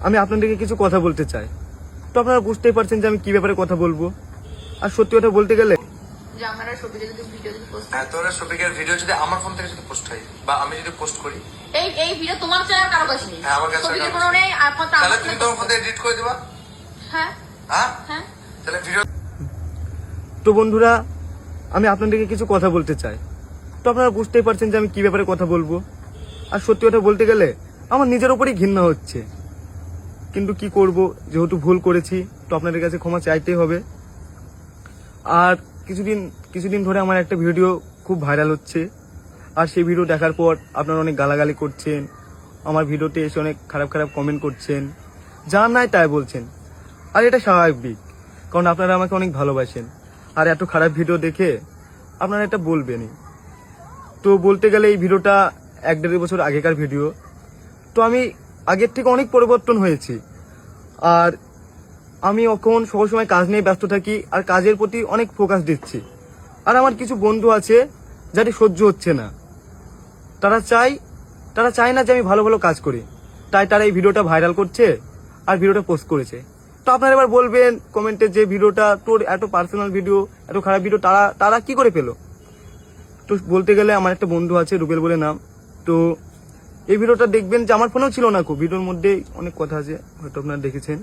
আমি আপনাদেরকে কিছু কথা বলতে চাই। তো আপনারা বুঝতেই পারছেন যে আমি কি ব্যাপারে কথা বলবো। আর সত্যি কথা বলতে গেলে যে আমরা শফিকের ভিডিও যদি পোস্ট তোরা শফিকের ভিডিও যদি আমার ফোন থেকে যদি পোস্ট হয় বা আমি যদি পোস্ট করি, এই ভিডিও তোমার চাই আর কারো কাছে নেই। আমার কাছে শফিকের কোনো নেই, তাহলে তুমি তোমার ফোন থেকে এডিট করে দিবা। হ্যাঁ হ্যাঁ তাহলে ভিডিও। তো বন্ধুরা, আমি আপনাদেরকে কিছু কথা বলতে চাই। তো আপনারা বুঝতেই পারছেন যে আমি কি ব্যাপারে কথা বলবো। আর সত্যি কথা বলতে গেলে আমার নিজের উপরই ঘৃণা হচ্ছে, কিন্তু কি করব, যেহেতু ভুল করেছি তো আপনাদের কাছে ক্ষমা চাইতেই হবে। আর কিছুদিন ধরে আমার একটা ভিডিও খুব ভাইরাল হচ্ছে, আর সেই ভিডিও দেখার পর আপনারা অনেক গালাগালি করছেন, আমার ভিডিওতে এসে অনেক খারাপ খারাপ কমেন্ট করছেন, যা নাই তাই বলছেন। আর এটা স্বাভাবিক, কারণ আপনারা আমাকে অনেক ভালোবাসেন। আর এত খারাপ ভিডিও দেখে আপনারা এটা বলবেনই। তো বলতে গেলে এই ভিডিওটা 1-1.5 বছর আগেকার ভিডিও। তো আমি আগের থেকে অনেক পরিবর্তন হয়েছি। আর আমি এখন সবসময় কাজ নিয়ে ব্যস্ত থাকি আর কাজের প্রতি অনেক ফোকাস দিচ্ছি। আর আমার কিছু বন্ধু আছে যাদের সহ্য হচ্ছে না, তারা চায় না যে আমি ভালো ভালো কাজ করি, তাই তারা এই ভিডিওটা ভাইরাল করছে আর ভিডিওটা পোস্ট করেছে। তো আপনারা এবার বলবেন কমেন্টে যে ভিডিওটা তোর এত পার্সোনাল ভিডিও, এত খারাপ ভিডিও তারা কি করে পেলো। তো বলতে গেলে আমার একটা বন্ধু আছে, রুবেল বলে নাম। তো এই ভিডিওটা দেখবেন যে আমার ফোনেও ছিল না, খুব ভিডিওর মধ্যে অনেক কথা আছে, হয়তো আপনারা দেখেছেন।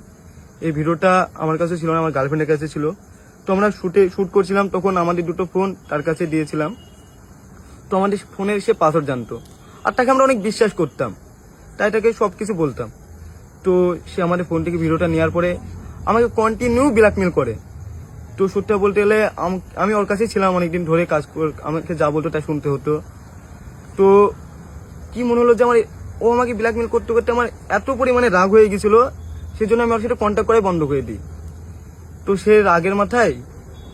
এই ভিডিওটা আমার কাছে ছিল না, আমার গার্লফ্রেন্ডের কাছে ছিল। তো আমরা শুট করছিলাম, তখন আমাদের দুটো ফোন তার কাছে দিয়েছিলাম। তো আমাদের ফোনের সে পাসওয়ার্ড জানতো, আর তাকে আমরা অনেক বিশ্বাস করতাম, তাই তাকে সবকিছু বলতাম। তো সে আমাদের ফোন থেকে ভিডিওটা নেওয়ার পরে আমাকে কন্টিনিউ ব্ল্যাকমেল করে। তো সত্যি বলতে গেলে আমি ওর কাছেই ছিলাম অনেকদিন ধরে, আমাকে যা বলতো তাই শুনতে হতো। তো কি মনে হলো যে ও আমাকে ব্ল্যাকমেল করতে করতে আমার এত পরিমাণে রাগ হয়ে গেছিল, সেজন্য আমি ওর সাথে কন্ট্যাক্ট করাই বন্ধ করে দিই। তো সে রাগের মাথায়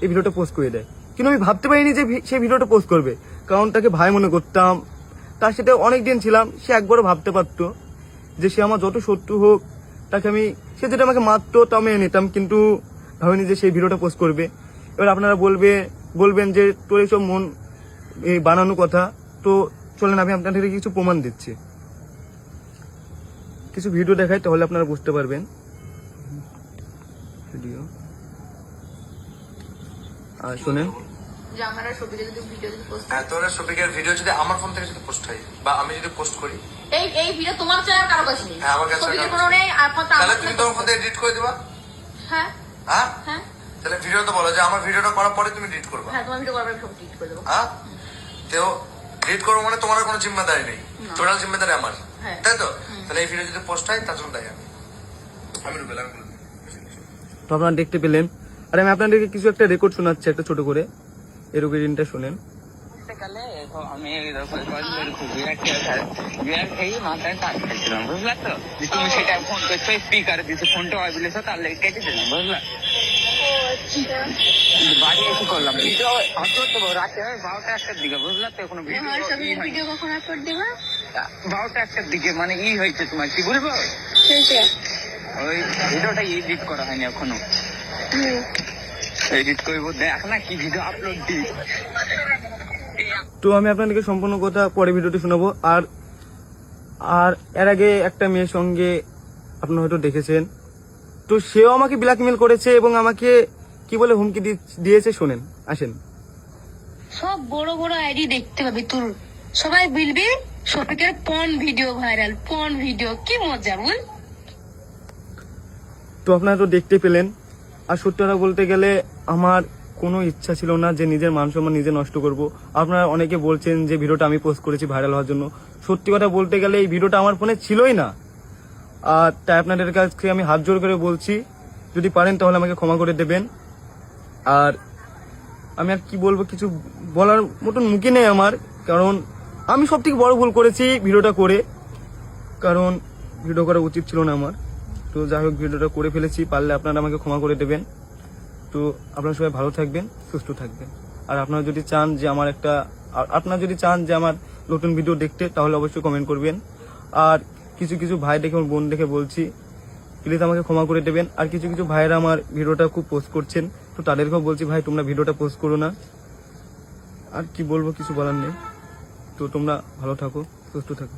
এই ভিডিওটা পোস্ট করে দেয়। কিন্তু আমি ভাবতে পারিনি যে সে ভিডিওটা পোস্ট করবে, কারণ তাকে ভাই মনে করতাম, তার সাথে অনেকদিন ছিলাম। সে একবারও ভাবতে পারতো যে সে আমার যত শত্রু হোক, তাকে সে যেটা আমাকে মারতো তা আমি নিতাম, কিন্তু ভাবিনি যে সেই ভিডিওটা পোস্ট করবে। এবার আপনারা বলবেন যে তোর এইসব মন বানানো কথা। তো চলেন আমি আপনাদের কিছু প্রমাণ দিচ্ছি, কিছু ভিডিও দেখাই, তাহলে আপনারা বুঝতে পারবেন। ভিডিও আর শুনেন। যে আমরা শফিকের ভিডিও যদি পোস্ট তোরা শফিকের ভিডিও যদি আমার ফোন থেকে যদি পোস্ট হয় বা আমি যদি পোস্ট করি, এই ভিডিও তোমার চাই আর কারো কাছে নেই। আমার কাছে শফিকের কোনো নেই, তাহলে তুমি তোমার ফোন থেকে এডিট করে দিবা। হ্যাঁ তাহলে ভিডিও তো বলো যে আমার ভিডিওটা করার পরে তুমি ডিলিট করবা। হ্যাঁ, তোমার ভিডিও করার পরে সব ডিলিট করে দেবো। তো ডিলিট করবো মানে তোমার কোনো জিম্মেদারি নেই, টোটাল জিম্মেদারি আমার, তাই তো? তাহলে এই ভিডিও যদি পোস্ট হয় তার জন্য দায়ী আমি রুবেল। তো আপনারা দেখতে পেলেন। আর আমি আপনাদেরকে কিছু একটা রেকর্ড শোনাচ্ছি, একটা ছোট করে, এই রেকর্ডিংটা শোনেন। আমি মাথায় টাক খাইছিলাম, বুঝলা তো? তুমি সেটা ফোন করছো, স্পিকার দিছো, ফোনটা অয় বলেছো, তার লেগে কেটে দিলাম, বুঝলা? বাড়ি এসে করলাম ভিডিও আপলোড দেবো রাতে 12টা-1টার দিকে, বুঝলা তো? কোনো ভিডিও কখন আপলোড দেবা? 12টা-1টার দিকে, মানে হয়েছে তোমার কি বলবো, ওই ভিডিওটা এডিট করা হয়নি এখনো, এডিট করবো, দেখ না কি ভিডিও আপলোড দিই। তো আমি আপনাদেরকে সম্পূর্ণ কথা পরে ভিডিওতে শোনাবো। আর এর আগে একটা মেয়ের সঙ্গে আপনারা হয়তো দেখেছেন, তো সেও আমাকে ব্ল্যাকমেল করেছে এবং আমাকে কি বলে হুমকি দিয়েছে, শোনেন, আসেন। সব বড় বড় আইডি দেখতে পাবি তোর, সবাই বলবি শফিকের porn video viral, porn video, কি মজা বল। তো আপনারা তো দেখতে পেলেন। আর সত্যি কথা বলতে গেলে আমার কোনো ইচ্ছা ছিল না যে নিজের মান সম্মান নিজে নষ্ট করব। আপনারা অনেকে বলছেন যে ভিডিওটা আমি পোস্ট করেছি ভাইরাল হওয়ার জন্য। সত্যি কথা বলতে গেলে এই ভিডিওটা আমার ফোনে ছিলই না। আর তাই আপনাদের কাছে আমি হাত জোর করে বলছি, যদি পারেন তাহলে আমাকে ক্ষমা করে দেবেন। আর আমি আর কি বলবো, কিছু বলার মতন মুখে নেই আমার, কারণ আমি সব থেকে বড় ভুল করেছি ভিডিওটা করে, কারণ ভিডিও করা উচিত ছিল না আমার। তো যাই হোক, ভিডিওটা করে ফেলেছি, পারলে আপনারা আমাকে ক্ষমা করে দেবেন। তো আপনারা সবাই ভালো থাকবেন, সুস্থ থাকবেন। আর আপনারা যদি চান যে আমার নতুন ভিডিও দেখতে, তাহলে অবশ্যই কমেন্ট করবেন। আর কিছু ভাই দেখে, বোন দেখে বলছি, প্লিজ আমাকে ক্ষমা করে দেবেন। আর কিছু ভাইয়েরা আমার ভিডিওটা খুব পোস্ট করছেন, তো তাদেরকেও বলছি, ভাই তোমরা ভিডিওটা পোস্ট করো না। আর কি বলবো, কিছু বলার নেই। তো তোমরা ভালো থাকো, সুস্থ থাকো।